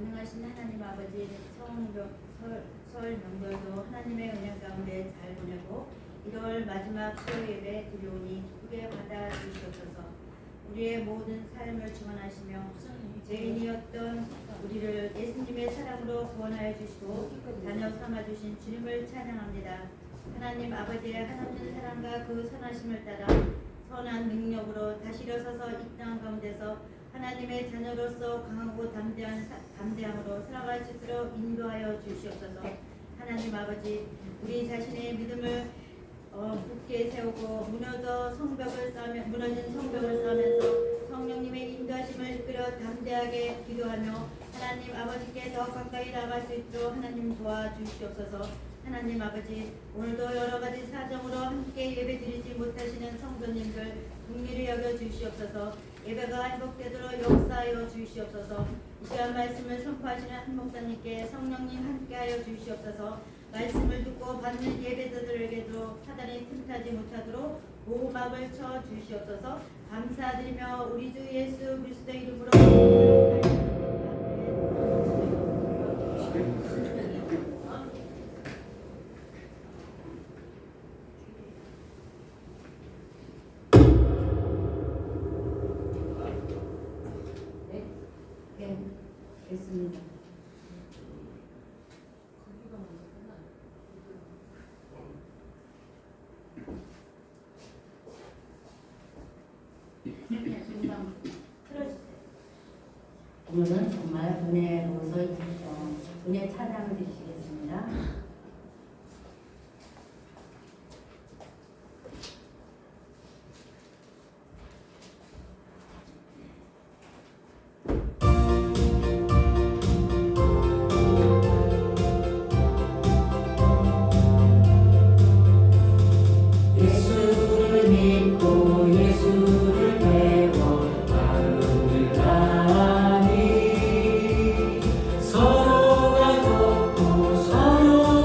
전능하신 하나님 아버지 설 명절도 하나님의 은혜 가운데 잘 보내고 1월 마지막 수요 예배 드려오니 기쁘게 받아주시옵소서. 우리의 모든 삶을 주관하시며 죄인이었던 우리를 예수님의 사랑으로 구원하여 주시고 자녀 삼아주신 주님을 찬양합니다. 하나님 아버지의 한없는 사랑과 그 선하심을 따라 선한 능력으로 다시 일어서서 이 땅 가운데서 하나님의 자녀로서 강하고 담대함으로 살아갈 수 있도록 인도하여 주시옵소서. 하나님 아버지, 우리 자신의 믿음을 굳게 세우고 무너진 성벽을 쌓으면서 성령님의 인도하심을 이끌어 담대하게 기도하며 하나님 아버지께 더 가까이 나아갈 수 있도록 하나님 도와주시옵소서. 하나님 아버지, 오늘도 여러 가지 사정으로 함께 예배드리지 못하시는 성도님들 긍휼히 여겨 주시옵소서. 예배가 행복되도록 역사하여 주시옵소서. 이 시간 말씀을 선포하시는 한 목사님께 성령님 함께하여 주시옵소서. 말씀을 듣고 받는 예배자들에게도 사단이 틈타지 못하도록 보호막을 쳐 주시옵소서. 감사드리며 우리 주 예수 그리스도 이름으로 됐습니다. 오늘은 정말 은혜로서 은혜 찬양을 드리시겠습니다. 서로가 돕고 서로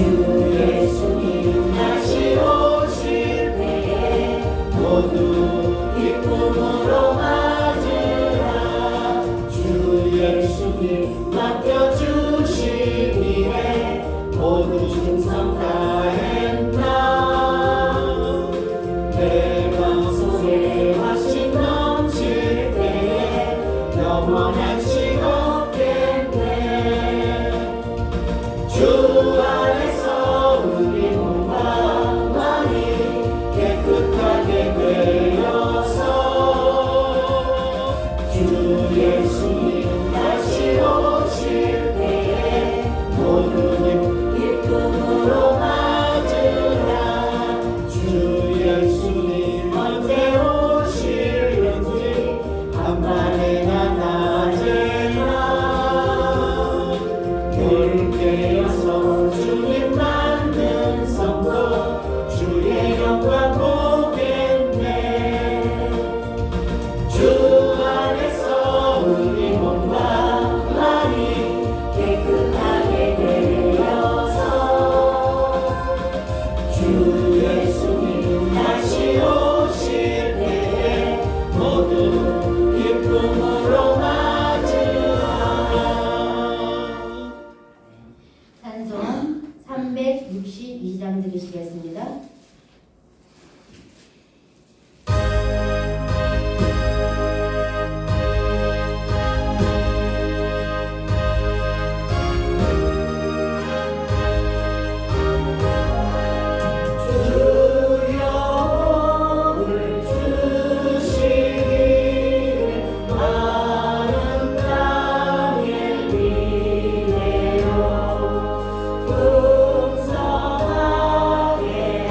주 예수님 다시 오실 때에 모두 기쁨으로 맞으라. 주 예수님 맡겨주시기에 모두 충성 다했나. 내 마음속에 화신 넘칠 때에 영원한 시 없겠네. 주 안에서 우리 몸과 마음이 깨끗하게 되어서 주 예수님 다시 오실 때에 모두 기쁨으로 맞으라. 주 예수님 언제 오실는지 한밤에나 낮에나 늘 깨어서 주님 만든 성도 주의 영광 보겠네. 주 안에서 우리 몸과 마음이 깨끗하게 되어서 주 예수님 다시 오실 때에 모두 기쁨으로 맞으라. 찬송 362장 드리시겠습니다. 풍성하게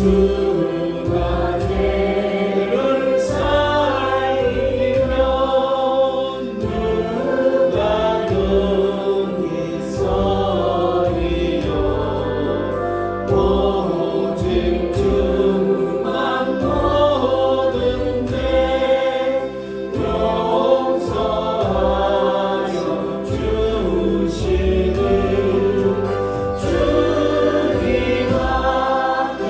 주가 죄를 살리면 누가 능히서리요 오직 주만 모든 죄 용서하여 주시니 주님밖에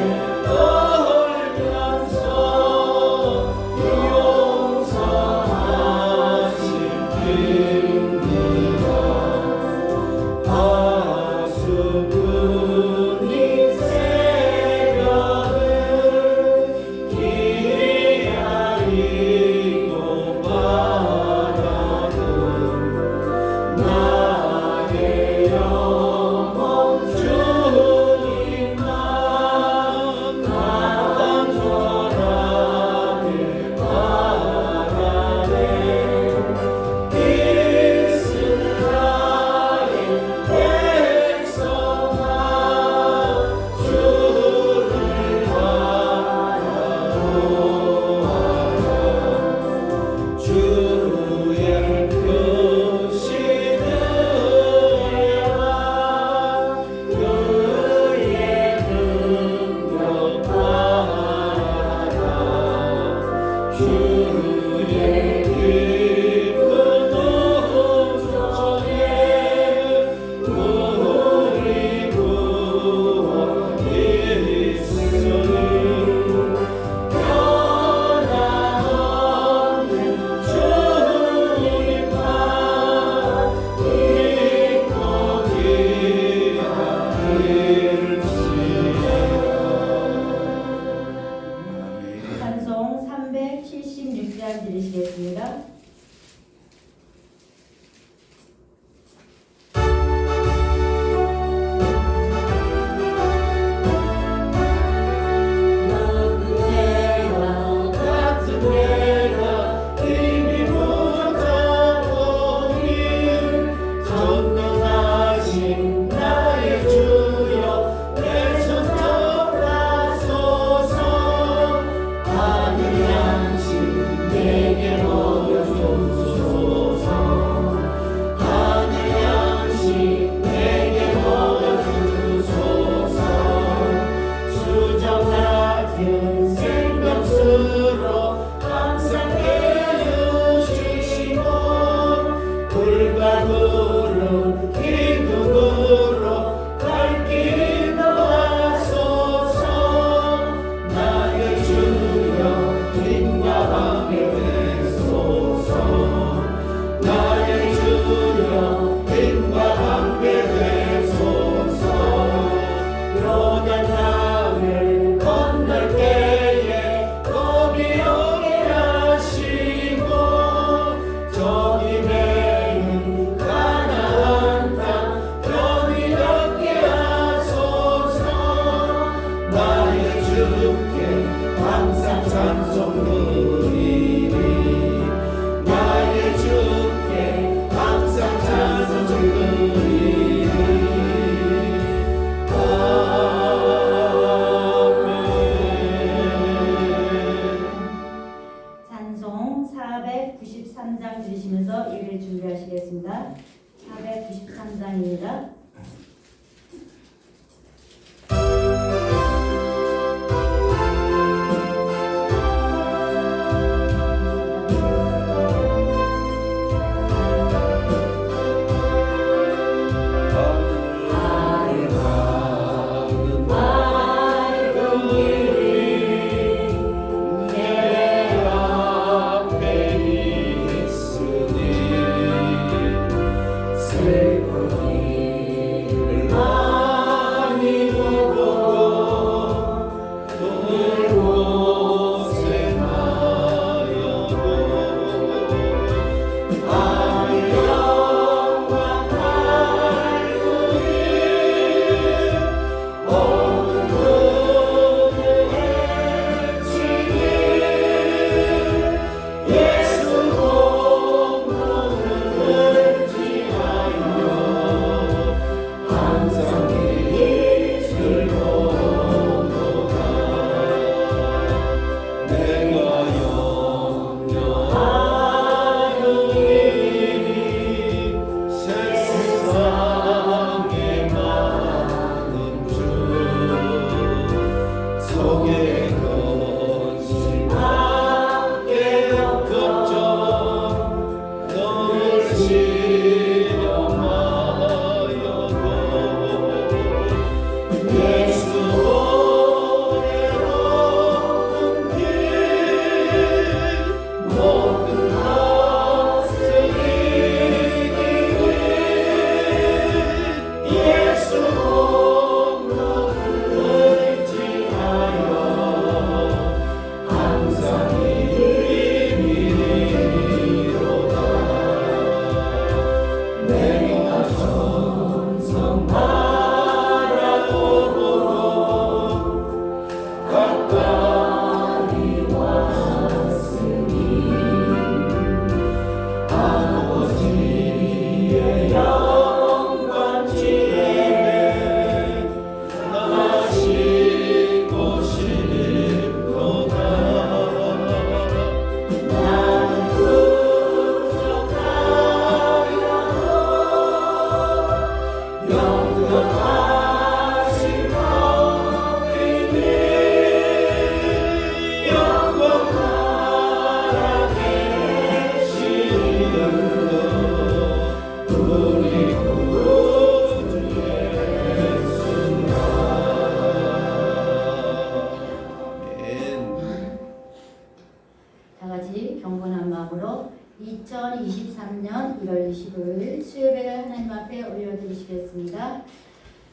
2023년 1월 25일 수요예배를 하나님 앞에 올려드리시겠습니다.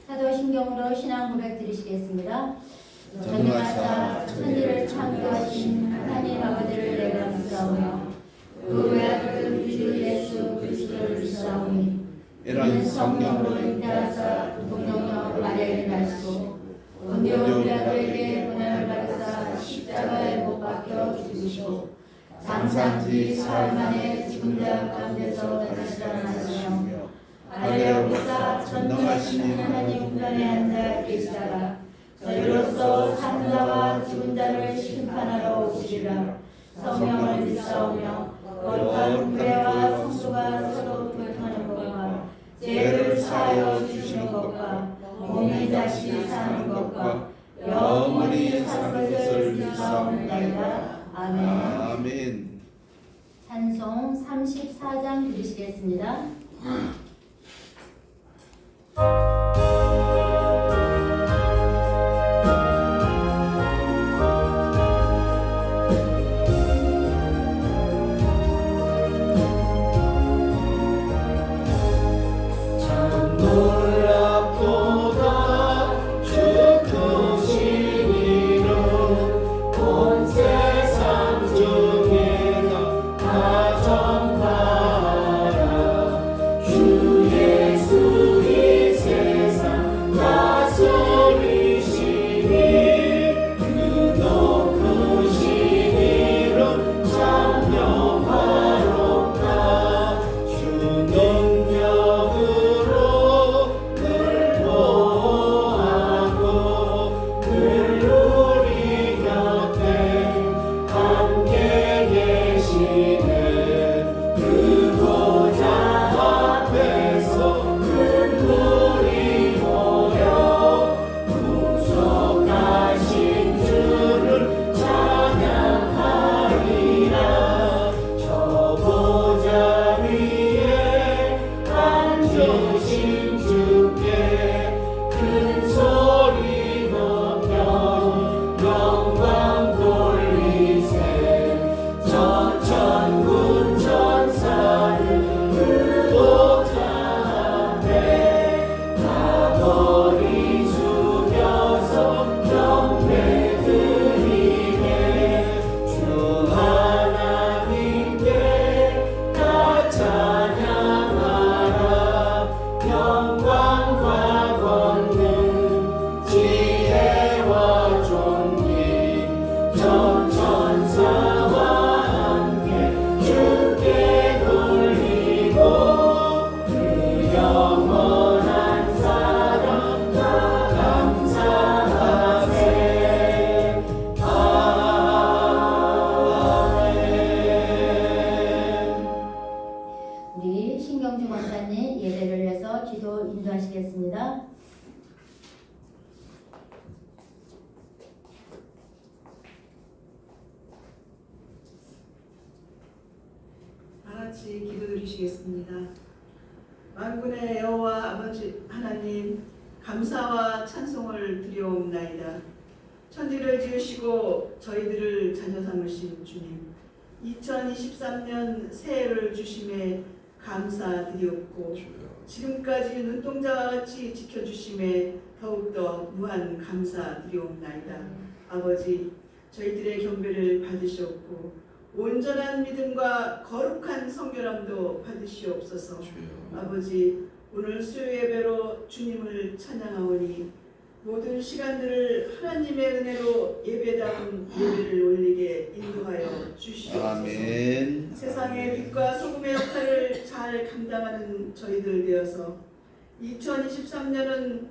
사도신경으로 신앙 고백 드리시겠습니다. 전능하사 천지를 창조하신 하나님 아버지를 내가 믿사오며 그 외아들 우리 주 예수 그리스도를 믿사오니 이는 성령으로 잉태하사 동정녀 마리아를 낳으시고 본디오 빌라도에게 고난을 받으사 십자가에 못 박혀 죽으시고 장사지 사흘 만에 죽은 자 가운데서 다시 살아나시며 하늘에오르사 전능하신 하나님 우편에 앉아 계시다가 저희로서 사는 자와 죽은 자를 심판하러 오시리라. 성령을 믿사오며 거룩한 교회와 성도가 서로 교통하는 것과 죄를 사하여 주시는 것과 몸이 다시 사는 것과 영원히 사는 것을 믿사옵나이다. 아멘. 아멘. 찬송 34장 드리시겠습니다. 우리 신경주 권사님 예배를 해서 기도 인도하시겠습니다. 다같이 기도드리시겠습니다. 만군의 여호와 아버지 하나님, 감사와 찬송을 드리옵나이다. 천지를 지으시고 저희들을 자녀 삼으신 주님, 2023년 새해를 주심에 감사드리옵고 지금까지 눈동자와 같이 지켜주심에 더욱더 무한 감사드리옵나이다. 아버지, 저희들의 경배를 받으시옵고 온전한 믿음과 거룩한 성결함도 받으시옵소서. 아버지, 오늘 수요예배로 주님을 찬양하오니 모든 시간들을 하나님의 은혜로 예배다운 예배를 올리게 인도하여 주시옵소서. 아멘. 세상의 빛과 소금의 역할을 잘 감당하는 저희들 되어서 2023년은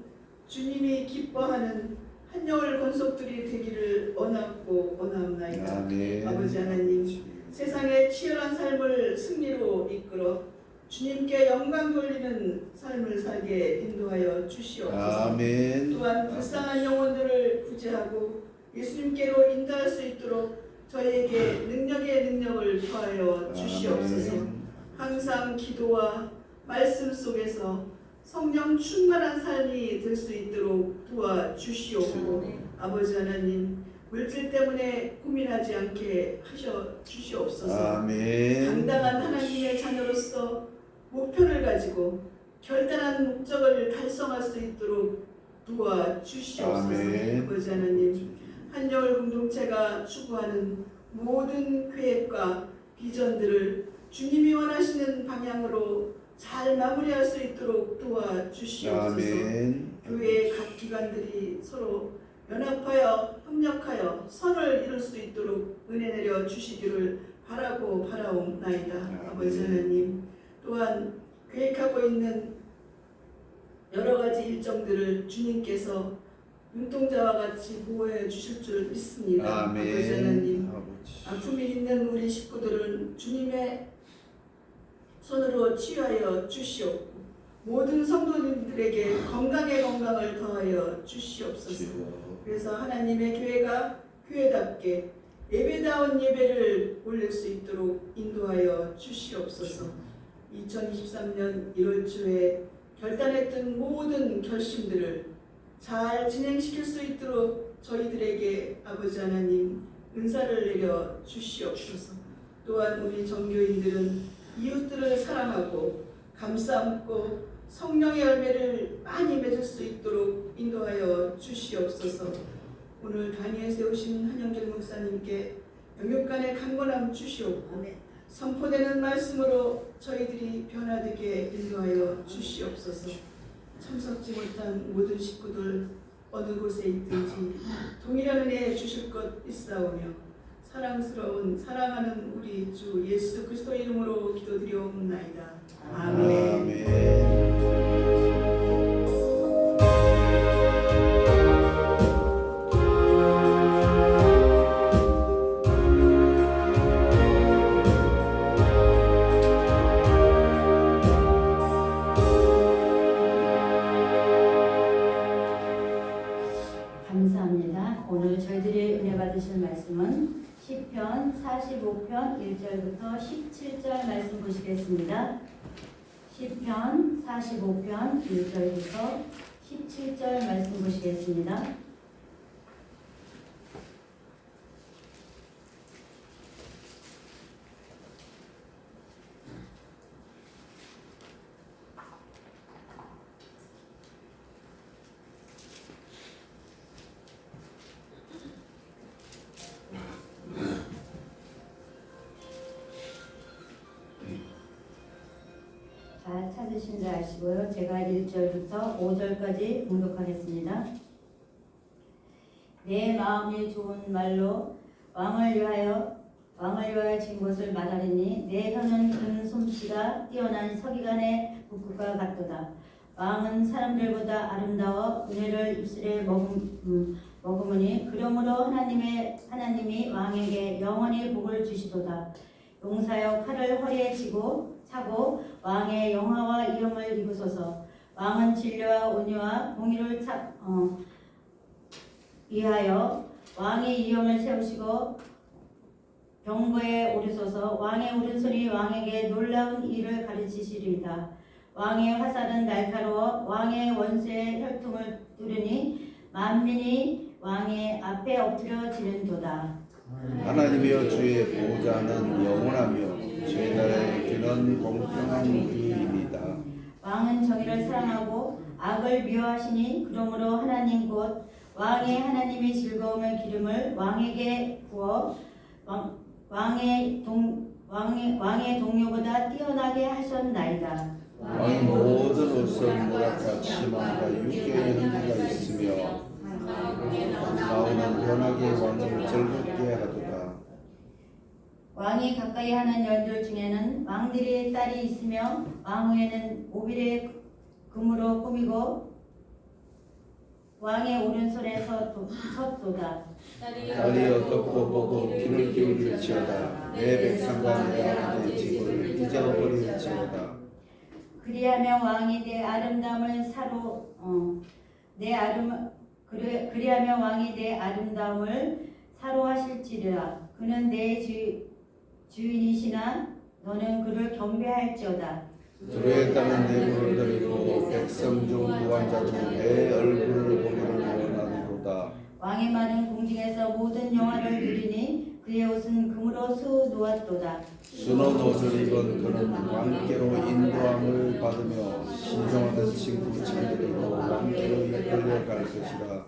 주님이 기뻐하는 한여울 권속들이 되기를 원하옵나이다. 아멘. 아버지 하나님, 세상의 치열한 삶을 승리로 이끌어 주님께 영광 돌리는 삶을 살게 인도하여 주시옵소서. 아멘. 또한 불쌍한 영혼들을 구제하고 예수님께로 인도할 수 있도록 저희에게 능력의 능력을 더하여 주시옵소서. 아멘. 항상 기도와 말씀 속에서 성령 충만한 삶이 될 수 있도록 도와주시옵고, 아버지 하나님, 물질 때문에 고민하지 않게 하셔 주시옵소서. 아멘. 당당한 하나님의 자녀로서 목표를 가지고 결단한 목적을 달성할 수 있도록 도와 주시옵소서. 아멘. 아버지 하나님, 한여울 공동체가 추구하는 모든 계획과 비전들을 주님이 원하시는 방향으로 잘 마무리할 수 있도록 도와 주시옵소서. 아멘. 교회의 각 기관들이 서로 연합하여 협력하여 선을 이룰 수 있도록 은혜 내려 주시기를 바라고 바라옵나이다. 아버지 하나님, 또한 계획하고 있는 여러 가지 일정들을 주님께서 눈동자와 같이 보호해 주실 줄 믿습니다. 아멘. 아버지 하나님, 아버지. 아픔이 있는 우리 식구들은 주님의 손으로 치유하여 주시옵고 모든 성도님들에게 건강에 건강을 더하여 주시옵소서. 그래서 하나님의 교회가 교회답게 예배다운 예배를 올릴 수 있도록 인도하여 주시옵소서. 2023년 1월 초에 결단했던 모든 결심들을 잘 진행시킬 수 있도록 저희들에게 아버지 하나님 은사를 내려 주시옵소서. 또한 우리 정교인들은 이웃들을 사랑하고 감싸안고 성령의 열매를 많이 맺을 수 있도록 인도하여 주시옵소서. 오늘 단위에 세우신 한영길 목사님께 영육간의 강건함 주시옵고 선포되는 말씀으로 저희들이 변화되게 인도하여 주시옵소서. 참석지 못한 모든 식구들 어느 곳에 있든지 동일한 은혜 주실 것 있사오며 사랑스러운 사랑하는 우리 주 예수 그리스도 이름으로 기도드리옵나이다. 아멘. 아멘. 감사합니다. 오늘 저희들이 은혜 받으실 말씀은 시편 45편 1절부터 17절 말씀 보시겠습니다. 시편 45편 1절부터 17절 말씀 보시겠습니다. 잘 찾으신 줄 아시고요. 제가 1절부터 5절까지 봉독하겠습니다. 내 마음이 좋은 말로 왕을 위하여 진 것을 말하리니 내 혀는 큰 솜씨가 뛰어난 서기관의 북극과 같도다. 왕은 사람들보다 아름다워 은혜를 입술에 머금으니 그러므로 하나님이 왕에게 영원히 복을 주시도다. 용사여 칼을 허리에 차고 왕의 영화와 이름을 입으소서. 왕은 진리와 온유와 공의를 위하여 왕의 이름을 세우시고 경고에 오르소서. 왕의 오른손이 왕에게 놀라운 일을 가르치시리이다. 왕의 화살은 날카로워 왕의 원수의 혈통을 뚫으니 만민이 왕의 앞에 엎드려 지는도다. 하나님이여 주의 보호자는 영원하며 주의 나라의 귀는 공평한 이입니다. 왕은 정의를 사랑하고 악을 미워하시니 그러므로 하나님 곧 왕의 하나님이 즐거움의 기름을 왕에게 부어 왕의 동료보다 뛰어나게 하셨나이다. 왕의 모든 옷은 모락과 치마가 육개의 흔기가 있으며 나오는 변하게 왕을 즐겁게 하도다. 왕이 가까이 하는 여인들 중에는 왕들의 딸이 있으며 왕후에는 오빌의 금으로 꾸미고 왕의 오른손에 섰도다. 딸이여 덮고 보고 귀를 기울일지어다. 내 백성과 내 아버지의 집을 잊어버릴지어다. 그리하면 왕이 내 아름다움을 사로하실지라. 그는 내 주인이시나 너는 그를 경배할지어다. 들에 따른 예물을 드리고 백성 중 구한 자로 내 얼굴을 보기를 원하노로다. 왕의 말은 궁중에서 모든 영화를 누리니 그의 옷은 금으로 수 놓았도다. 순원 옷을 입은 그는 왕께로 인도함을 받으며 신성하는 친구 친구들로 왕께로 이끌려갈 것이라.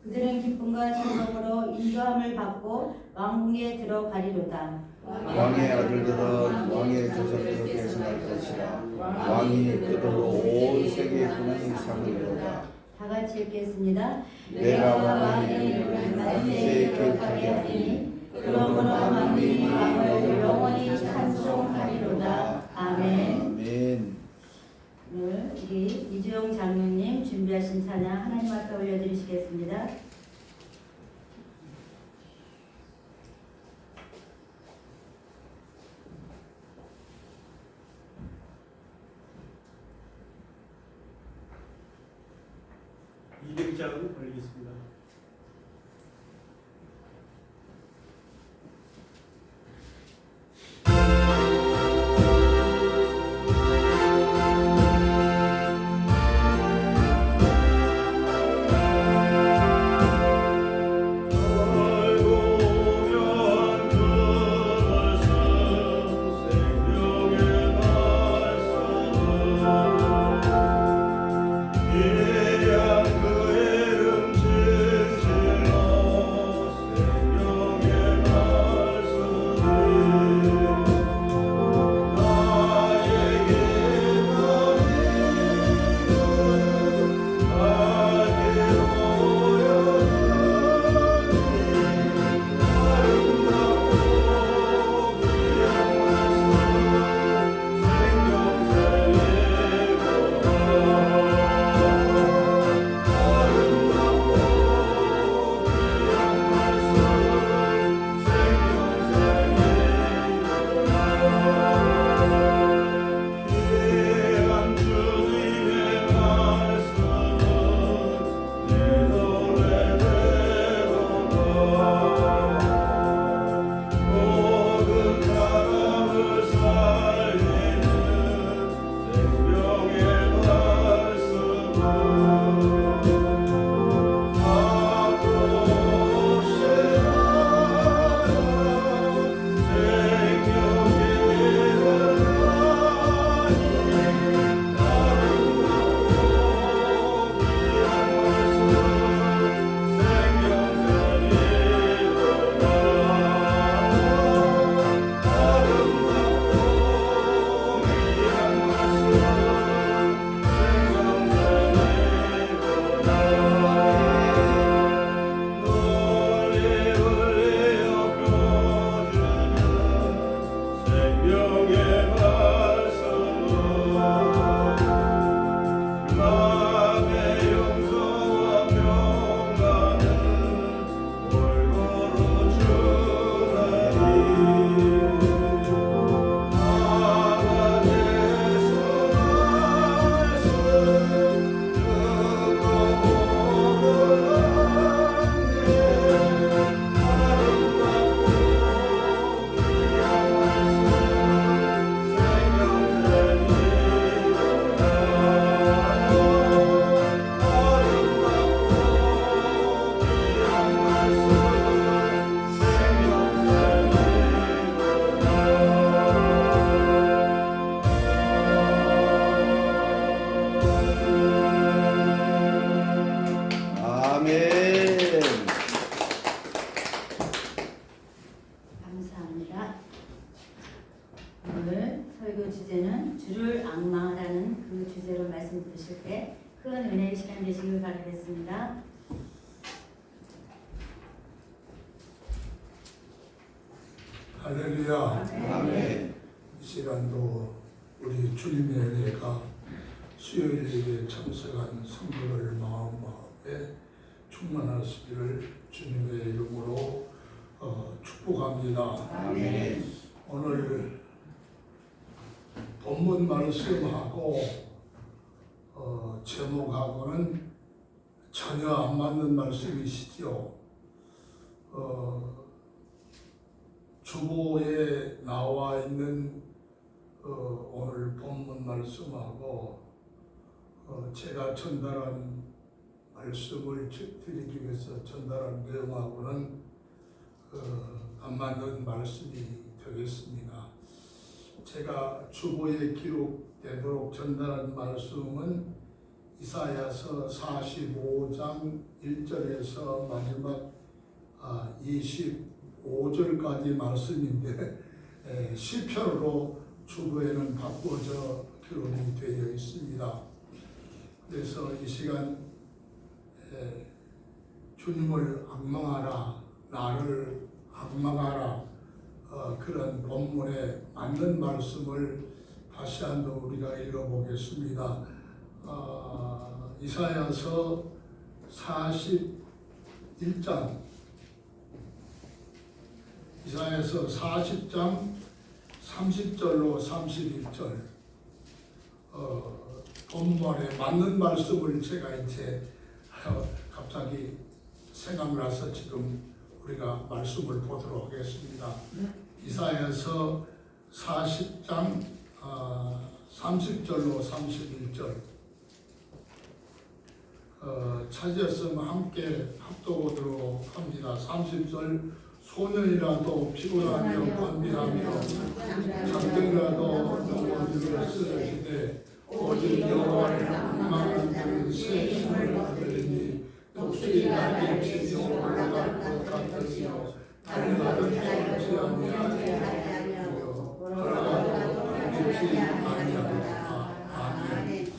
그들은 기쁨과 즐거움으로 인도함을 받고 왕궁에 들어가리로다. 왕의 아들들은 왕의 조상들을 계승할 것이라. 왕이 그들로 온 세계에 분을 삼으리로다. 다 같이 읽겠습니다. 내가 왕의 이름을 만세에 기억하게 하리니 그러므로 만민이 왕을 영원히 찬송하리로다. 아멘. 아멘. 오늘 우리 이주영 장로님 준비하신 찬양 하나님 앞에 올려드리시겠습니다. 이백장 올리겠습니다. 감사합니다. 오늘 설교 주제는 주를 앙망하라는 그 주제로 말씀 드실 때 큰 은혜의 시간 되시길 바라겠습니다. 할렐루야. 아멘. 이 시간도 우리 주님의 은혜가 수요일 예배에 참석한 성도들 마음에 충만하시기를 주님의 이름으로 축복합니다. 아멘. 오늘 본문 말씀하고 제목하고는 전혀 안 맞는 말씀이시죠. 주보에 나와 있는 오늘 본문 말씀하고 제가 전달한 말씀을 드리기 위해서 전달한 내용하고는 안 맞는 말씀이 되겠습니다. 제가 주보에 기록되도록 전달한 말씀은 이사야서 45장 1절에서 마지막 25절까지 말씀인데 시편으로 주보에는 바꿔져 기록이 되어 있습니다. 그래서 이 시간 주님을 앙망하라, 나를 앙망하라, 그런 본문에 맞는 말씀을 다시 한번 우리가 읽어보겠습니다. 이사야서 41장, 이사야서 40장 30절로 31절, 본문에 맞는 말씀을 제가 이제 갑자기 생각나서 지금 우리가 말씀을 보도록 하겠습니다. 이사야서 40장 30절로 31절 찾으셨으면 함께 합독하도록 합니다. 30절 소년이라도 피곤하며 건비하며 잠들라도 넘어지를 쓰러지되 오직 여호와를 앙망하는 자는 새 힘을 얻으리니 독수리 날개 지며 올라갈 것 같으시오 달려가던 자유지 아니하리요 걸어가도 멈추지 아니하리라. 아멘.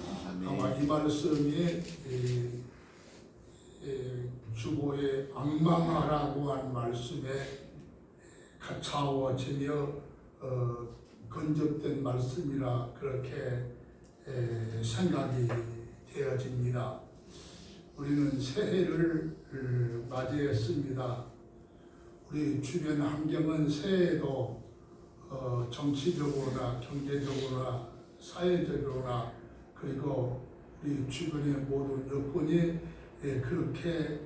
아마 이 말씀이 주보에 앙망하라고 한 말씀에 가차워지며 건접된 말씀이라 그렇게 생각이 되어집니다. 우리는 새해를 맞이했습니다. 우리 주변 환경은 새해에도 정치적으로나 경제적으로나 사회적으로나 그리고 우리 주변의 모든 여건이 그렇게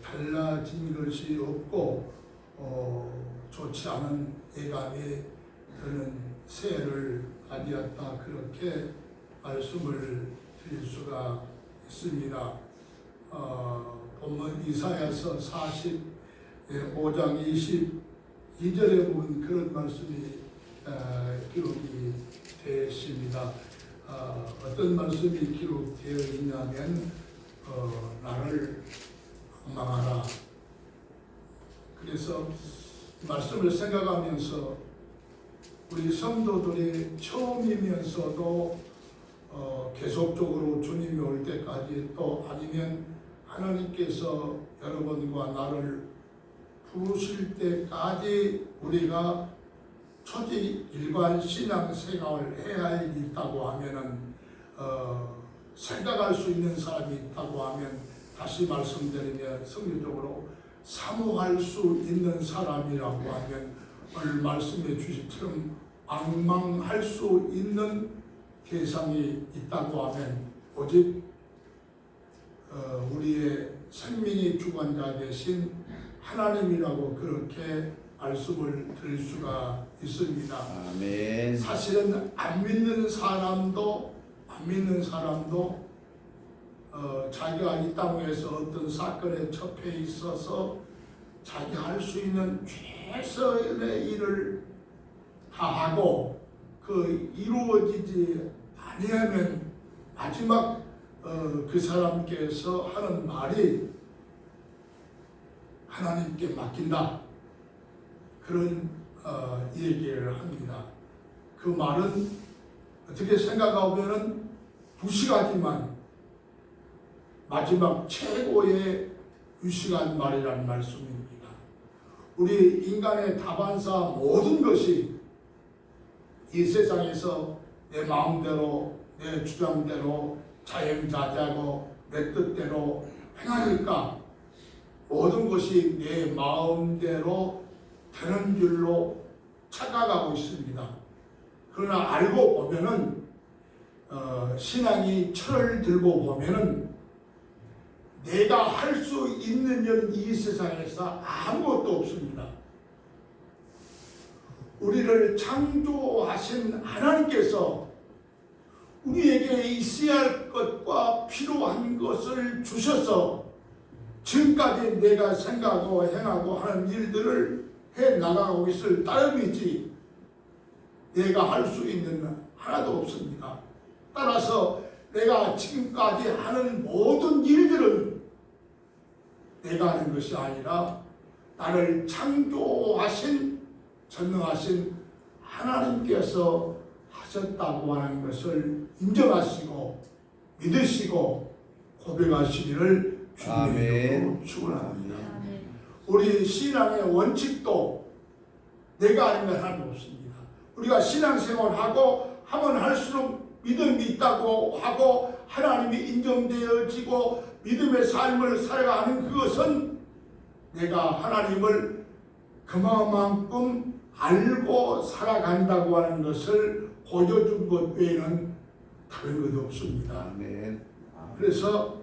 달라진 것이 없고 좋지 않은 예감이 드는 새해를 맞이했다, 그렇게 말씀을 드릴 수가 있습니다. 본문 이사야서 45장 22절에 보면 그런 말씀이 기록이 되어 있습니다. 어떤 말씀이 기록되어 있냐면 나를 앙망하라. 그래서 말씀을 생각하면서 우리 성도들이 처음이면서도 계속적으로 주님이 올 때까지, 또 아니면 하나님께서 여러분과 나를 부르실 때까지 우리가 초지 일관 신앙 생활을 해야 할 일이 있다고 하면은 생각할 수 있는 사람이 있다고 하면, 다시 말씀드리면 성경적으로 사모할 수 있는 사람이라고 하면 오늘 말씀해 주신처럼 앙망할 수 있는 대상이 있다고 하면 오직 우리의 생명의 주관자 되신 하나님이라고 그렇게 말씀을 드릴 수가 있습니다. 아멘. 사실은 안 믿는 사람도 자기가 이 땅에서 어떤 사건에 접해 있어서 자기 할 수 있는 최선의 일을 다하고 그 이루어지지 아니하면 마지막 그 사람께서 하는 말이 하나님께 맡긴다, 그런 얘기를 합니다. 그 말은 어떻게 생각하면은 무식하지만 마지막 최고의 유식한 말이라는 말씀입니다. 우리 인간의 다반사 모든 것이 이 세상에서 내 마음대로, 내 주장대로, 자연자재하고 내 뜻대로 행하니까 모든 것이 내 마음대로 되는 줄로 착각하고 있습니다. 그러나 알고 보면은 신앙이 철을 들고 보면은 내가 할 수 있는 일은 이 세상에서 아무것도 없습니다. 우리를 창조하신 하나님께서 우리에게 있어야 할 것과 필요한 것을 주셔서 지금까지 내가 생각하고 행하고 하는 일들을 해 나가고 있을 따름이지 내가 할 수 있는 하나도 없습니다. 따라서 내가 지금까지 하는 모든 일들은 내가 하는 것이 아니라 나를 창조하신 전능하신 하나님께서 하셨다고 하는 것을 인정하시고 믿으시고 고백하시기를 주님의 이름으로 축원합니다. 우리 신앙의 원칙도 내가 아닌 건 하나도 없습니다. 우리가 신앙생활하고 하면 할수록 믿음이 있다고 하고 하나님이 인정되어지고 믿음의 삶을 살아가는 그것은 내가 하나님을 그만큼 알고 살아간다고 하는 것을 보여준 것 외에는 다른 것 없습니다. 아멘. 그래서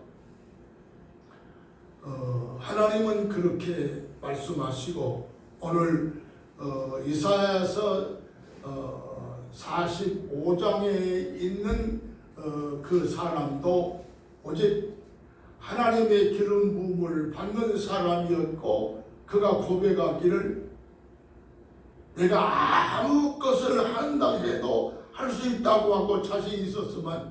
하나님은 그렇게 말씀하시고 오늘 이사야서 45장에 있는 그 사람도 오직 하나님의 기름 부음을 받는 사람이었고 그가 고백하기를 내가 아무 것을 한다 해도 할 수 있다고 하고 자신이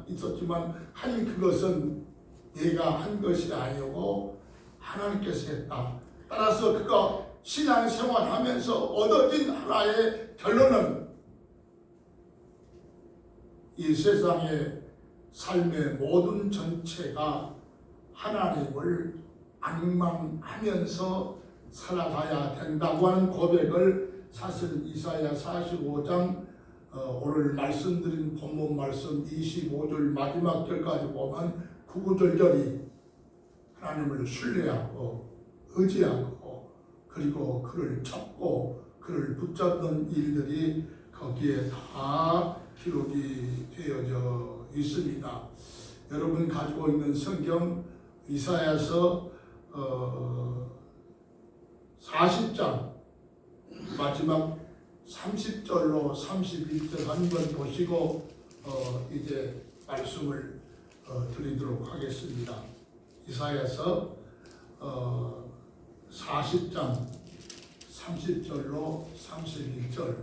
있었지만 하나님 그것은 내가 한 것이 아니고 하나님께서 했다. 따라서 그가 신앙생활하면서 얻어진 하나의 결론은 이 세상의 삶의 모든 전체가 하나님을 앙망하면서 살아가야 된다고 하는 고백을 사실 이사야 45장 오늘 말씀드린 본문 말씀 25절 마지막 절까지 보면 구구절절이 하나님을 신뢰하고 의지하고 그리고 그를 찾고 그를 붙잡는 일들이 거기에 다 기록이 되어져 있습니다. 여러분 가지고 있는 성경 이사야서 40장 마지막 30절로 31절 한번 보시고 이제 말씀을 드리도록 하겠습니다. 이사야서 40장 30절로 31절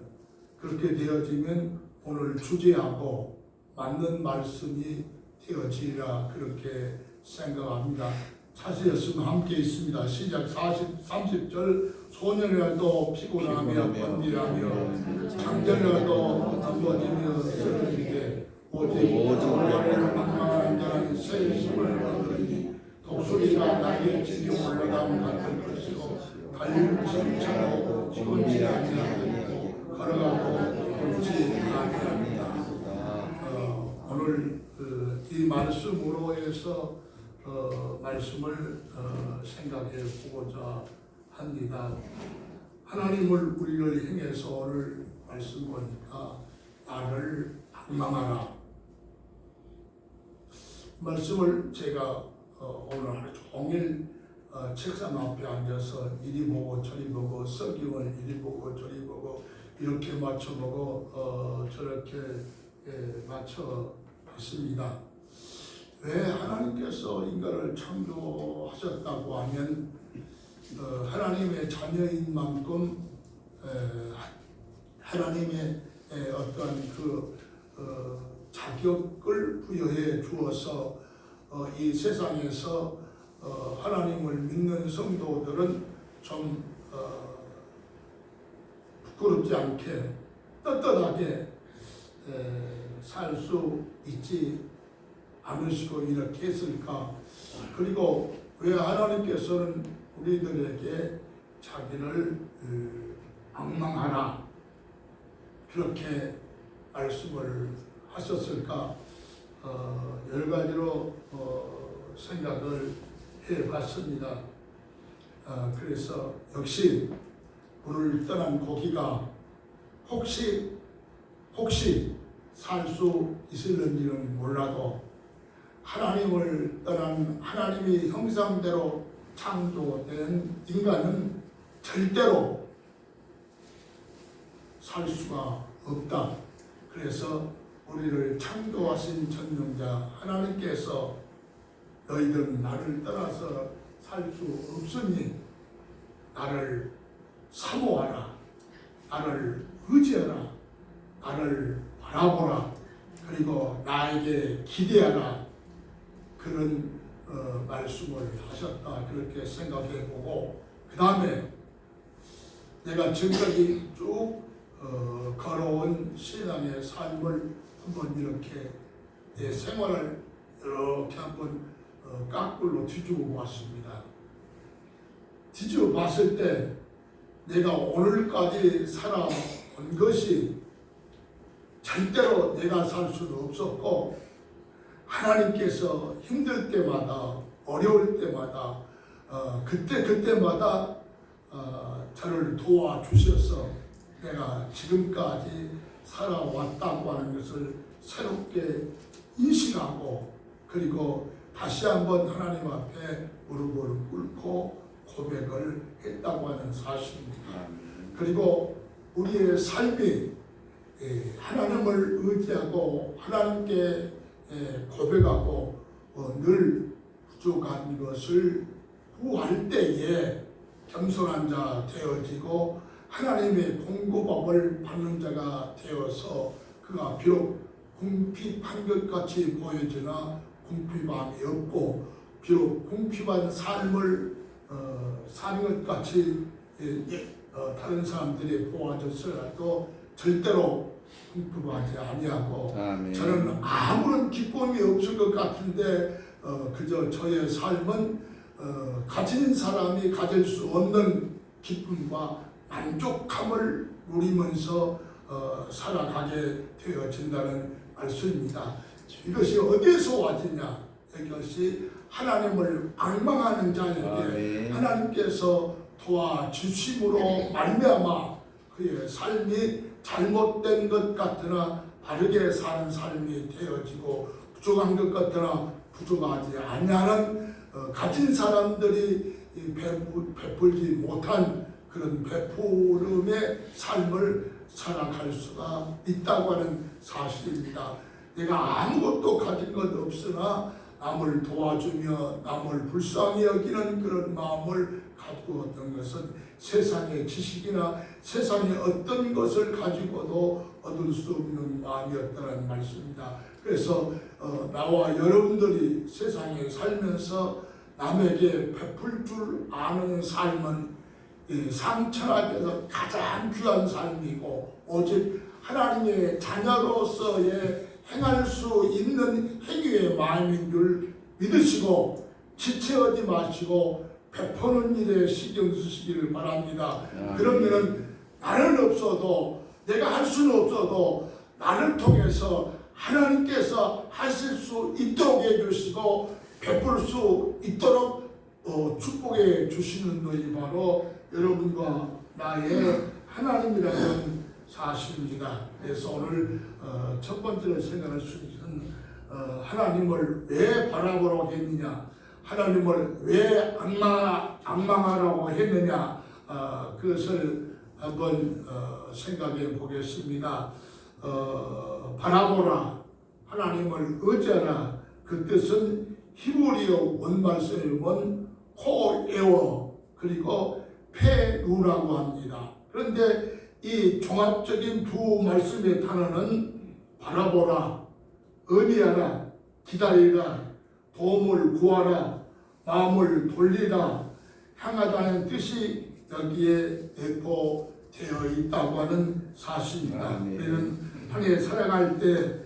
그렇게 되어지면 오늘 주제하고 맞는 말씀이 되어지리라 그렇게 생각합니다. 찾으셨으면 함께 있습니다. 시작 30절 소년이라도 피곤하며 번뇌하며 창절이라도 넘어지며 쓰러지게 오직 우리를 망망한 자는 새 힘을 얻으니 독수리가 나의 지에 올라가면 같을 것이고 달리는 차고 피곤치 아니하고 걸어가고 걷지 아니합니다. 오늘 이 말씀으로 해서 말씀을 생각해 보고자 합니다. 하나님을 우리를 향해서 오늘 말씀 보니까 나를 앙망하라. 말씀을 제가 오늘 하루 종일 책상 앞에 앉아서 이리 보고 저리 보고 성경을 이리 보고 저리 보고 이렇게 맞춰보고 저렇게 맞춰봤습니다. 왜 하나님께서 인간을 창조하셨다고 하면 하나님의 자녀인 만큼 하나님의 어떤 그 자격을 부여해 주어서 이 세상에서 하나님을 믿는 성도들은 좀 부끄럽지 않게 떳떳하게 살 수 있지 않으시고 이렇게 했을까? 그리고 왜 하나님께서는 우리들에게 자기를 앙망하라 그렇게 말씀을 하셨을까? 여러 가지로 생각을 해봤습니다. 그래서 역시 우리를 떠난 고기가 혹시 살 수 있을는지는 몰라도 하나님을 떠난 하나님의 형상대로 창조된 인간은 절대로 살 수가 없다. 그래서 우리를 창조하신 전능자 하나님께서 너희들은 나를 떠나서 살 수 없으니 나를 사모하라, 나를 의지하라, 나를 바라보라, 그리고 나에게 기대하라, 그런 말씀을 하셨다, 그렇게 생각해보고, 그 다음에 내가 지금까지 쭉 걸어온 신앙의 삶을 한번 이렇게 내 생활을 이렇게 한번 깎불로 뒤집어 봤습니다. 뒤집어 봤을 때 내가 오늘까지 살아온 것이 절대로 내가 살 수는 없었고, 하나님께서 힘들 때마다, 어려울 때마다, 그때마다 저를 도와주셔서 내가 지금까지 살아왔다고 하는 것을 새롭게 인식하고, 그리고 다시 한번 하나님 앞에 무릎을 꿇고 고백을 했다고 하는 사실입니다. 그리고 우리의 삶이 하나님을 의지하고 하나님께 고백하고 늘 부족한 것을 구할 때에 겸손한 자 되어지고 하나님의 공급함을 받는 자가 되어서 그가 비록 궁핍한 것 같이 보여지나 궁핍함이 없고, 비록 궁핍한 삶을 사는 것 같이 다른 사람들이 보아졌으라도 절대로 궁핍하지 아니하고, 저는 아무런 기쁨이 없을 것 같은데 그저 저의 삶은 가진 사람이 가질 수 없는 기쁨과 만족함을 누리면서 살아가게 되어진다는 말씀입니다. 이것이 어디에서 왔느냐? 이것이 하나님을 앙망하는 자에게 하나님께서 도와주심으로 말미암아 그의 삶이 잘못된 것 같으나 바르게 사는 삶이 되어지고, 부족한 것 같으나 부족하지 아니하는 가진 사람들이 베풀지 못한 그런 베푸름의 삶을 살아갈 수가 있다고 하는 사실입니다. 내가 아무것도 가진 것 없으나 남을 도와주며 남을 불쌍히 여기는 그런 마음을 갖고 어떤 것은 세상의 지식이나 세상의 어떤 것을 가지고도 얻을 수 없는 마음이었다는 말씀입니다. 그래서 나와 여러분들이 세상에 살면서 남에게 베풀 줄 아는 삶은 상천하에서 가장 귀한 삶이고, 오직 하나님의 자녀로서의 행할 수 있는 행위의 마음인 줄 믿으시고 지체하지 마시고 베푸는 일에 신경 쓰시기를 바랍니다. 그러면은 나는 없어도, 내가 할 수는 없어도 나를 통해서 하나님께서 하실 수 있도록 해주시고 베풀 수 있도록 축복해 주시는 것이 바로 여러분과 나의 하나님이라는 사실입니다. 그래서 오늘 첫 번째로 생각할 수 있는 하나님을 왜 바라보라고 했느냐, 하나님을 왜 앙망하라고 했느냐, 그것을 한번 생각해 보겠습니다. 바라보라, 하나님을 의지하라, 그 뜻은 히브리어 원말씀은 코에워 그리고 페누라고 합니다. 그런데 이 종합적인 두 말씀의 단어는 바라보라, 의미하라, 기다리라, 도움을 구하라, 마음을 돌리라, 향하다는 뜻이 여기에 내포되어 있다고 하는 사실입니다. 우리는 한해 살아갈 때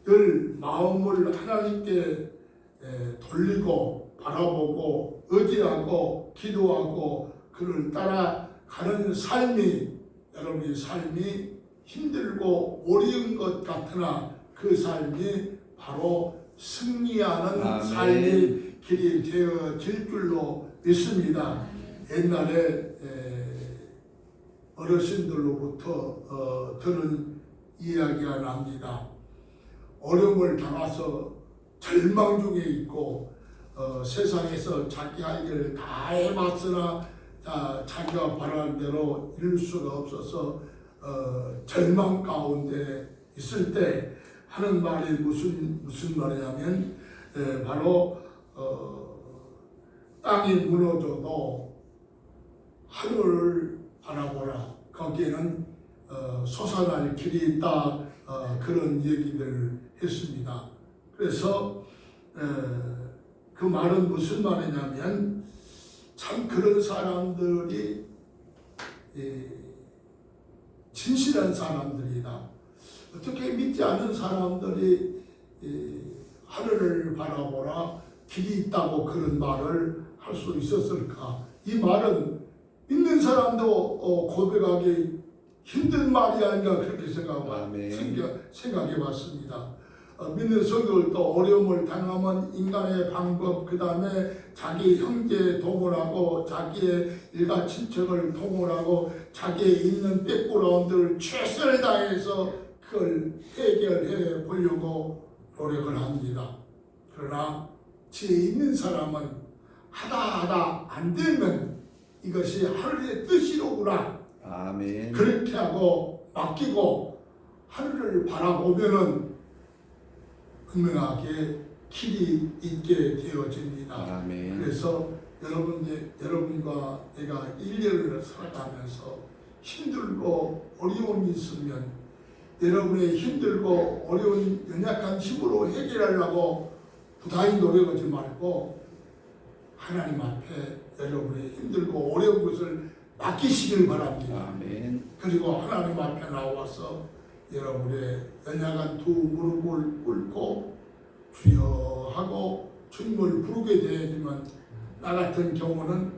늘 마음을 하나님께 돌리고 바라보고 의지하고 기도하고 그를 따라가는 삶이, 여러분의 삶이 힘들고 어려운 것 같으나 그 삶이 바로 승리하는 삶의 길이 되어질 줄로 믿습니다. 옛날에 어르신들로부터 들은 이야기가 납니다. 어려움을 당해서 절망 중에 있고 세상에서 자기 할 일을 다 해봤으나 자기가 바라는 대로 이룰 수가 없어서 절망 가운데 있을 때 하는 말이 무슨 말이냐면 바로 땅이 무너져도 하늘을 바라보라. 거기에는 솟아날 길이 있다. 그런 얘기들을 했습니다. 그래서 그 말은 무슨 말이냐면 참 그런 사람들이 진실한 사람들이다. 어떻게 믿지 않은 사람들이 하늘을 바라보라 길이 있다고 그런 말을 할 수 있었을까? 이 말은 믿는 사람도 고백하기 힘든 말이 아닌가 그렇게 생각해 봤습니다. 믿는 성도들도 어려움을 당하면 인간의 방법, 그 다음에 자기 형제 동원하고 자기의 일가 친척을 동원하고 자기의 있는 백그라운드를 최선을 다해서 그걸 해결해 보려고 노력을 합니다. 그러나 지혜 있는 사람은 하다 안 되면 이것이 하늘의 뜻이로구나. 아멘. 그렇게 하고 맡기고 하늘을 바라보면은 분명하게 길이 있게 되어집니다. 아멘. 그래서 여러분과 내가 일년을 살아가면서 힘들고 어려움이 있으면 여러분의 힘들고 어려운 연약한 힘으로 해결하려고 부단히 노력하지 말고 하나님 앞에 여러분의 힘들고 어려운 것을 맡기시길 바랍니다. 아멘. 그리고 하나님 앞에 나와서 여러분의 연약한 두 무릎을 꿇고 주여 하고 주님을 부르게 되지만 나 같은 경우는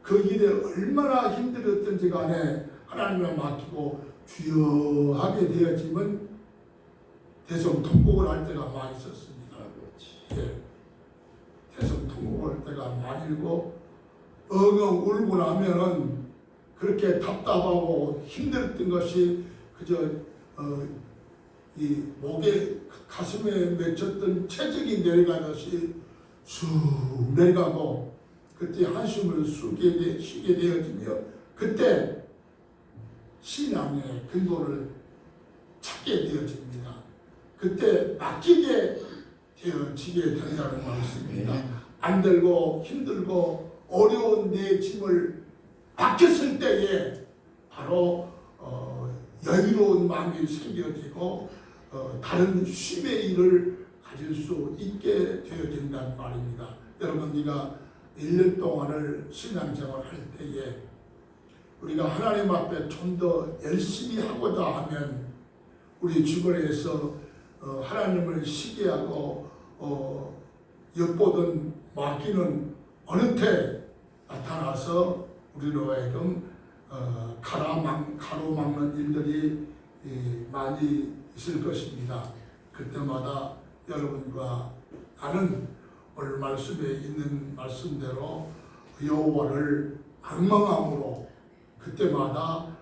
그 일에 얼마나 힘들었든지 간에 하나님을 맡기고 주여 하게 되었지만 대성통곡을 할 때가 많이 있었습니다. 예. 대성통곡을 할 때가 많이 있고 엉엉 울고 나면은 그렇게 답답하고 힘들었던 것이 그저 이 목에 가슴에 맺혔던 체적이 내려가듯이 쑥 내려가고 그때 한숨을 쉬게 되어지며 그때 신앙의 근본을 찾게 되어집니다. 그때 맡기게 되어지게 된다는 말씀입니다. 안 들고 힘들고 어려운 내 짐을 맡겼을 때에 바로 여유로운 마음이 생겨지고 다른 쉼의 일을 가질 수 있게 되어진다는 말입니다. 여러분, 네가 1년 동안을 신앙생활 할 때에 우리가 하나님 앞에 좀 더 열심히 하고자 하면 우리 주변에서 하나님을 시기하고 엿보던 마귀는 어느 때 나타나서 우리로 하여금 가로막는 일들이 많이 있을 것입니다. 그때마다 여러분과 나는 오늘 말씀에 있는 말씀대로 여호와를 앙망함으로 그때마다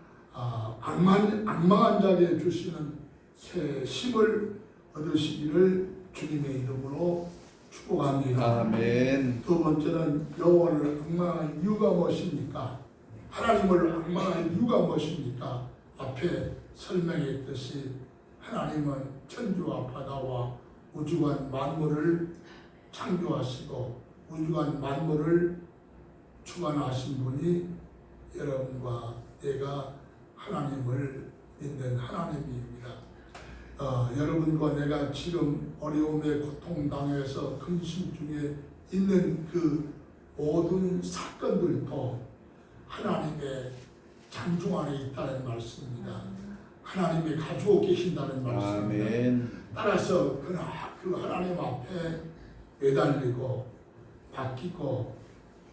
앙망한 자에게 주시는 새 힘을 얻으시기를 주님의 이름으로 축복합니다. 아멘. 두 번째는 여호와를 앙망한 이유가 무엇입니까? 하나님을 앙망한 이유가 무엇입니까? 앞에 설명했듯이 하나님은 천지와 바다와 우주간 만물을 창조하시고 우주간 만물을 주관하신 분이 여러분과 내가 하나님을 믿는 하나님입니다. 여러분과 내가 지금 어려움에 고통당해서 근심 중에 있는 그 모든 사건들도 하나님의 장중 안에 있다는 말씀입니다. 하나님이 가지고 계신다는 말씀입니다. 아멘. 따라서 그 하나님 앞에 매달리고 맡기고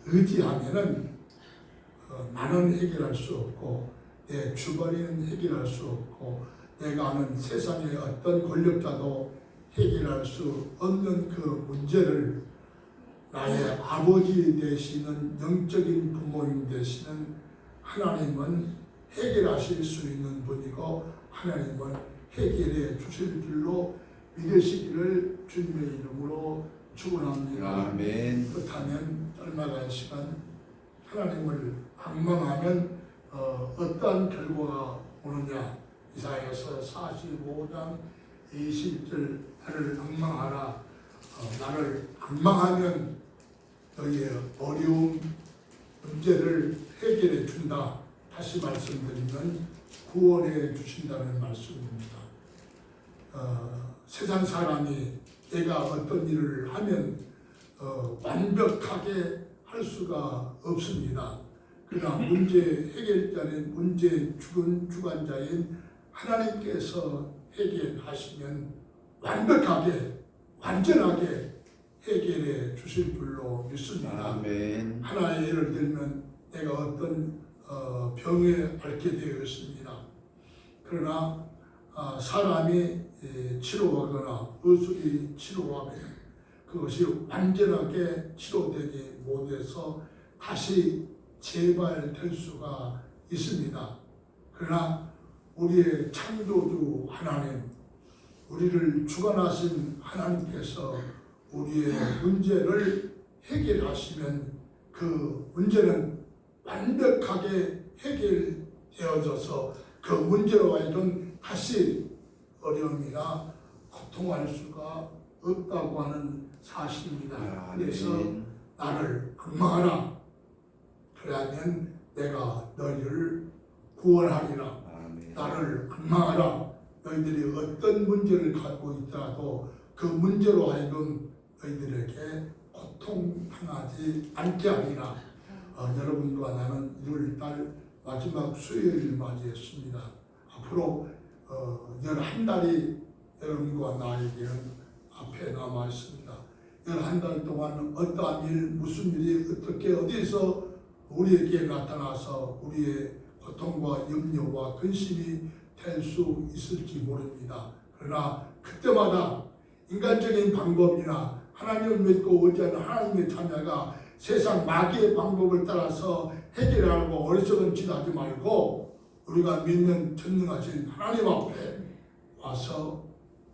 의지하면은 나는 해결할 수 없고 내 주변에는 해결할 수 없고 내가 아는 세상의 어떤 권력자도 해결할 수 없는 그 문제를 나의 아버지 되시는 영적인 부모님 되시는 하나님은 해결하실 수 있는 분이고 하나님은 해결해 주실 줄로 믿으시기를 주님의 이름으로 축원합니다. 아멘. 그렇다면 얼마간 시간 하나님을 앙망하면 어떠한 결과가 오느냐? 이사야서 45장 20절 나를 앙망하라. 나를 앙망하면 너희의 어려운 문제를 해결해 준다. 다시 말씀드리면 구원해 주신다는 말씀입니다. 세상 사람이 내가 어떤 일을 하면 완벽하게 할 수가 없습니다. 그러나 문제 해결자인 문제 주관자인 하나님께서 해결하시면 완벽하게 완전하게 해결해 주실 줄로 믿습니다. 아멘. 하나의 예를 들면 내가 어떤 병에 앓게 되었습니다. 그러나 사람이 치료하거나 의술이 치료하면 그것이 완전하게 치료되지 못해서 다시 재발될 수가 있습니다. 그러나 우리의 창조주 하나님, 우리를 주관하신 하나님께서 우리의 문제를 해결하시면 그 문제는 완벽하게 해결되어져서 그 문제로 하여금 다시 어려움이나 고통할 수가 없다고 하는 사실입니다. 그래서 나를 원망하라. 그러면 내가 너희를 구원하리라. 나를 원망하라. 너희들이 어떤 문제를 갖고 있더라도 그 문제로 하여금 너희들에게 고통당하지 않게 하리라. 여러분과 나는 1월달 마지막 수요일을 맞이했습니다. 앞으로 11달이 여러분과 나에게는 앞에 남아 있습니다. 11달 동안 어떠한 일, 무슨 일이 어떻게 어디서 우리에게 나타나서 우리의 고통과 염려와 근심이 될 수 있을지 모릅니다. 그러나 그때마다 인간적인 방법이나 하나님을 믿고 의지하는 하나님의 자녀가 세상 마귀의 방법을 따라서 해결하고 어리석은 짓 하지 말고 우리가 믿는 전능하신 하나님 앞에 와서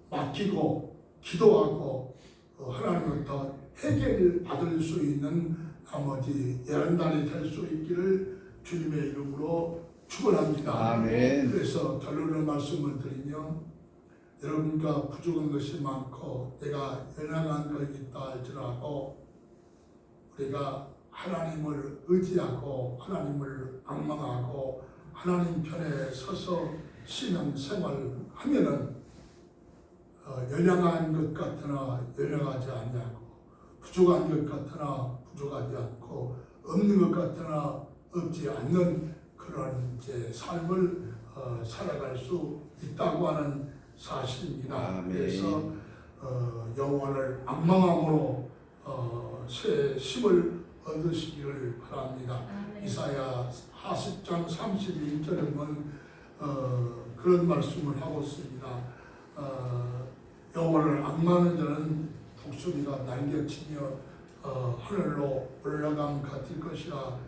맡기고 기도하고 하나님부터 해결을 받을 수 있는 나머지 11달이 될 수 있기를 주님의 이름으로 축원합니다. 아멘. 그래서 결론의 말씀을 드리면 여러분과 부족한 것이 많고 내가 연약한 것이 있다 할지라도 우리가 하나님을 의지하고 하나님을 앙망하고 하나님 편에 서서 신앙생활을 하면은 연약한 것 같으나 연약하지 않냐고 부족한 것 같으나 부족하지 않고 없는 것 같으나 없지 않는 그런 이제 삶을 살아갈 수 있다고 하는 사실입니다. 아멘. 그래서 영원을 앙망함으로 새 힘을 얻으시기를 바랍니다. 이사야 40장 31절에 보면 그런 말씀을 하고 있습니다. 여호와를 앙망하는 자는 독수리가 날개치며 하늘로 올라감 같을 것이라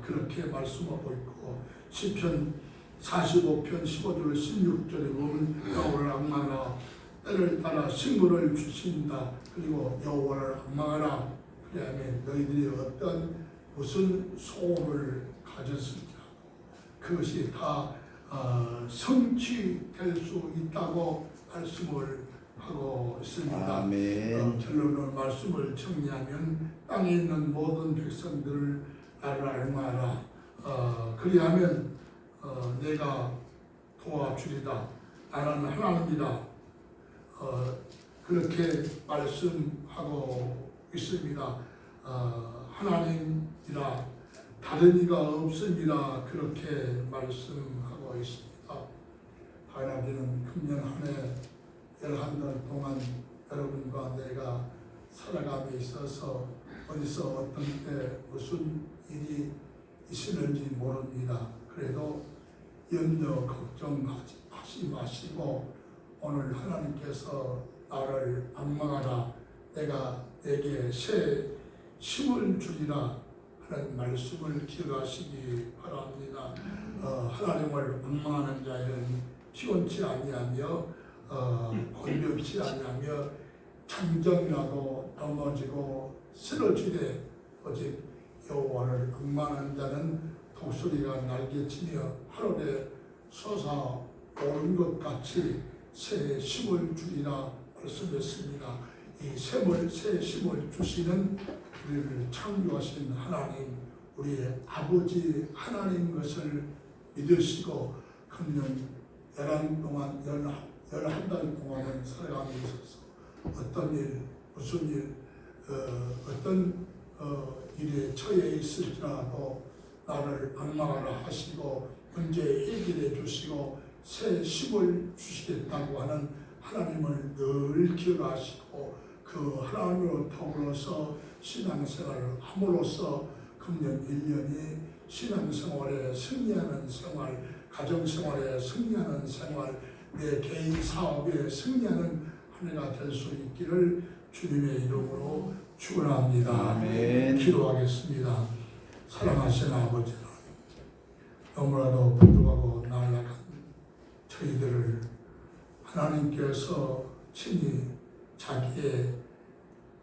그렇게 말씀하고 있고 시편 45편 15절 16절에 보면 여호와를 앙망하라 때를 따라 식물을 주신다. 그리고 여호와를 앙망하라. 그러면 너희들이 어떤 무슨 소원을 가졌을지라도 그것이 다 성취될 수 있다고 말씀을 하고 있습니다. 아멘. 결론의 말씀을 정리하면 땅에 있는 모든 백성들을 나를 알마하라. 그리하면 내가 도와주리다. 나는 하나님이다. 그렇게 말씀하고 있습니다. 하나님이라 다른 이가 없습니다. 그렇게 말씀하고 있습니다. 하나님은 금년 한 해 11달 동안 여러분과 내가 살아감에 있어서 어디서 어떤 때 무슨 일이 있었는지 모릅니다. 그래도 염려 걱정하지 마시고 오늘 하나님께서 나를 앙망하라 내가 내게 새 힘을 주리라 하는 말씀을 기억하시기 바랍니다. 하나님을 앙망하는 자에는 피곤치 아니하며 곤벽치 아니하며 잠정이라도 넘어지고 쓰러지되 오직 여호와를 앙망하는 자는 독수리가 날개치며 하늘에 솟아오른 것 같이 새 힘을 주리라 말씀했습니다. 이 새 힘을 주시는 우리를 창조하신 하나님, 우리의 아버지 하나님 것을 믿으시고 금년 11달 동안은 살아가고 있어서 어떤 일, 무슨 일, 어떤 일에 처해 있을지라도 나를 악망하라 하시고 문제 해결해 주시고 새 힘을 주시겠다고 하는 하나님을 늘 기억하시고 그 하나님으로 더불어서 신앙생활을 함으로써 금년 1년이 신앙생활에 승리하는 생활, 가정생활에 승리하는 생활, 내 개인 사업에 승리하는 한 해가 될 수 있기를 주님의 이름으로 축원합니다. 아멘. 기도하겠습니다. 사랑하시는 아버지 하나님, 너무나도 부족하고 나약한 저희들을 하나님께서 친히 자기의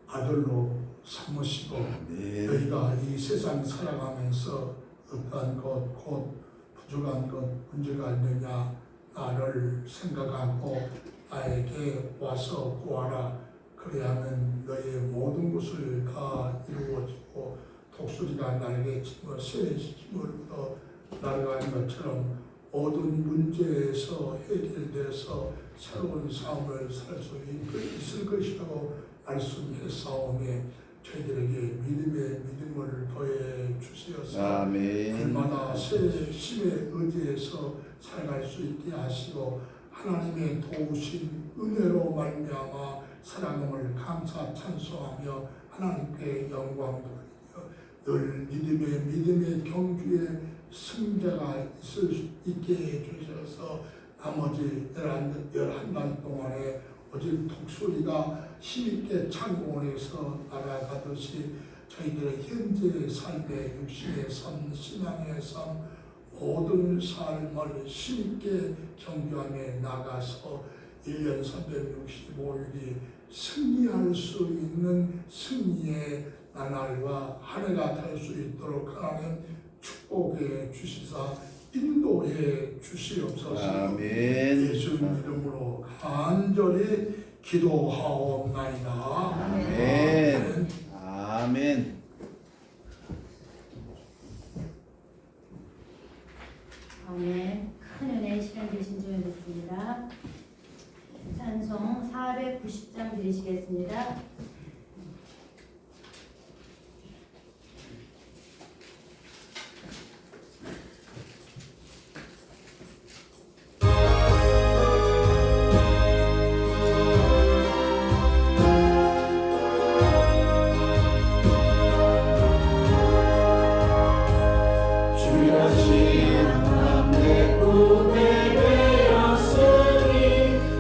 아들로 삼으시고 너희가 이 세상 살아가면서 어떠한 것, 곧 부족한 것, 문제가 있느냐 나를 생각하고 나에게 와서 구하라. 그래야만 너의 모든 것을 다 이루어지고 독수리가 날개 치며 새 힘을 얻어 날아가는 것처럼 모든 문제에서 해결돼서 새로운 삶을 살 수 있을 것이라고 말씀했사오며 저희들에게 믿음을 더해 주시어서 아멘. 날마다 새 힘에 의지해서 살아갈 수 있게 하시고 하나님의 도우신 은혜로 말미암아 살아감을 감사 찬송하며 하나님께 영광 돌리며 늘 믿음의 경주에 승자가 있을 수 있게 해주셔서 나머지 11달 동안에 오직 독수리가 힘있게 창공을 해서 날아가듯이 저희들의 현재의 삶의 육신의 삶, 신앙의 삶, 모든 삶을 힘있게 경주하며 나가서 1년 365일이 승리할 수 있는 승리의 나날과 한 해가 될 수 있도록 하나님 축복해 주시사 인도해 주시옵소서. 아멘. 예수 이름으로 간절히 기도하옵나이다. 아멘. 아멘. 아멘. 큰 은혜의 시간 되신 줄 믿습니다. 찬송 490장 드리시겠습니다.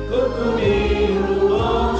그 꿈이 이루어주옵소서.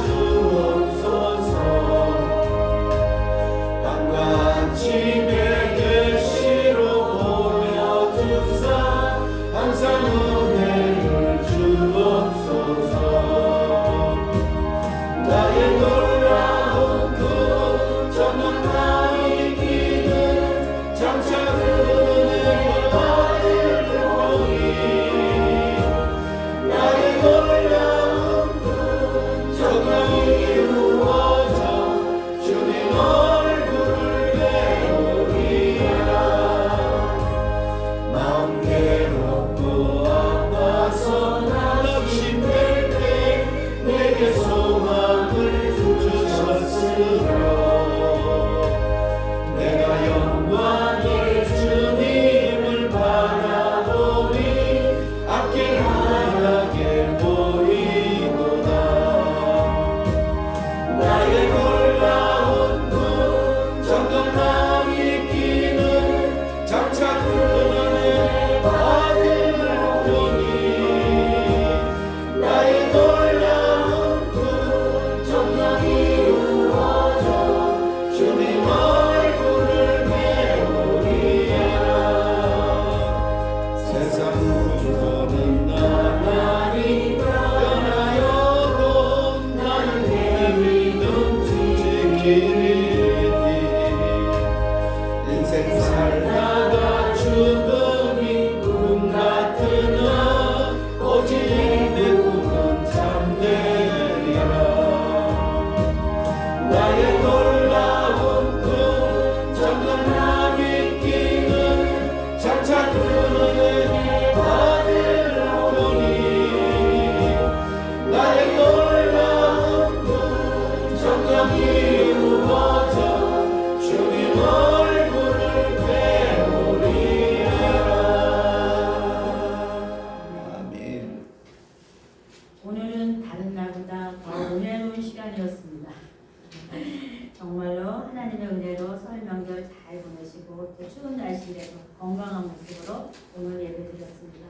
모습으로 오늘 예배 드렸습니다.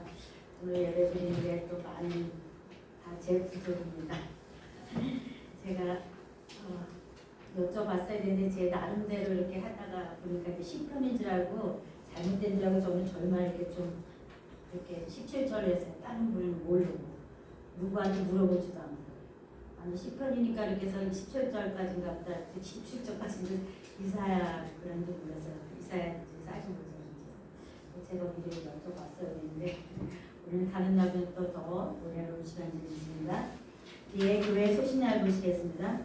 오늘 예배 드리는 게 또 많이 다 제 부족입니다. 제가 여쭤봤어야 되는데 제 나름대로 이렇게 하다가 보니까 이제 시편인 줄 알고 잘못된 줄 알고 저는 절만 이렇게 좀 이렇게 17절에서 다른 분을 모르고 누구한테 물어보지도 않고 아니 시편이니까 이렇게 해서 17절까지인가 보다 17절까지는 이사야 그런 줄 몰라서 이사야 사실 모르죠. 제가 미리 여쭤봤어야 되는데 오늘 다른 날은 또 더 노래로 시간 드리겠습니다. 뒤에 교회 소신날 보시겠습니다.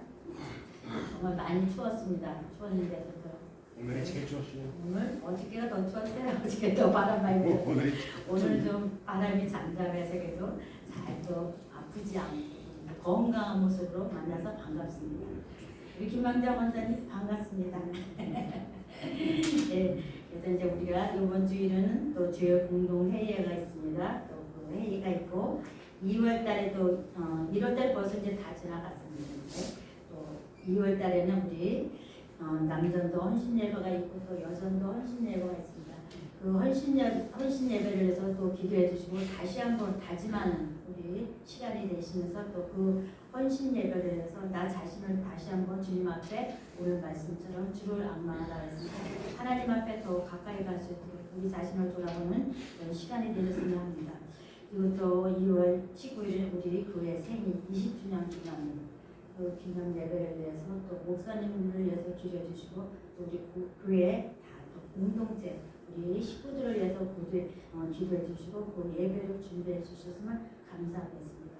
정말 많이 추웠습니다. 추웠는데 오늘이 제일 좋으시네요. 오늘 어저께가 더 추웠어요. 어저께 더 바람 많이 불었어요. 오늘이 오늘 좀 바람이 잠잠해서 그래도 잘또 아프지 않고 건강한 모습으로 만나서 반갑습니다. 우리 김광장 원사님 반갑습니다. 네, 그래서 이제 우리가 이번 주일은 또 주요 공동 회의가 있습니다. 또 그 회의가 있고 2월 달에도 1월 달 벌써 이제 다 지나갔습니다. 또 2월 달에는 우리 남전도 헌신 예배가 있고 또 여전도 헌신 예배가 있습니다. 그 헌신 예배를 해서 또 기도해 주시고 다시 한번 다짐하는 우리 시간이 되시면서 또 그 헌신 예배를 해서 나 자신을 다시 한번 주님 앞에 오늘 말씀처럼 주를 앙망하라 했습니다. 하나님 앞에 더 가까이 갈 수 있도록 우리 자신을 돌아보는 그런 시간이 되었으면 합니다. 그리고 또 2월 19일 우리 교회 생일 20주년 기념 그 기념 예배를 위해서 또 목사님을 위해서 기도해 주시고 또 우리 교회 다 또 공동체 우리 식구들을 위해서 기도해 주시고 그 예배를 준비해 주셨으면 감사하겠습니다.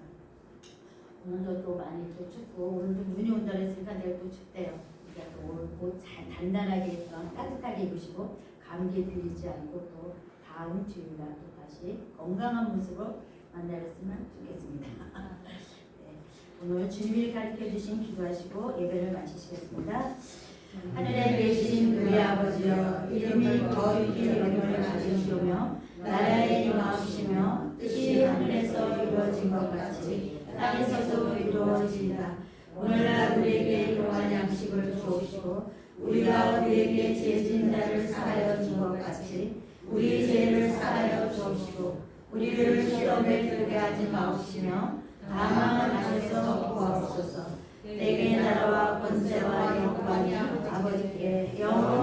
오늘도 또 많이 또 춥고 오늘도 눈이 온다 그랬으니까 내일 또 춥대요. 그러니까 또 옷 잘 단단하게 따뜻하게 입으시고 감기에 들리지 않고 또 다음 주일날 또 다시 건강한 모습으로 만나셨으면 좋겠습니다. 오늘 주님이 가르쳐 주신 기도하시고 예배를 마치시겠습니다. 하늘에 계신 우리 아버지여 이름이 거룩히 여김을 받으시오며 나라의 임하옵시며 뜻이 하늘에서 이루어진 것 같이 땅에서도 이루어지이다. 오늘날 우리에게 일용할 양식을 주옵시고 우리가 우리에게 죄진 자를 사하여 준 것 같이 우리 죄를 사하여 주옵시고 우리를 시험에 들게 하지 마옵시며 다만 악에서 구하옵소서. 내게 나라와 권세와 영광이 아버지께 영원히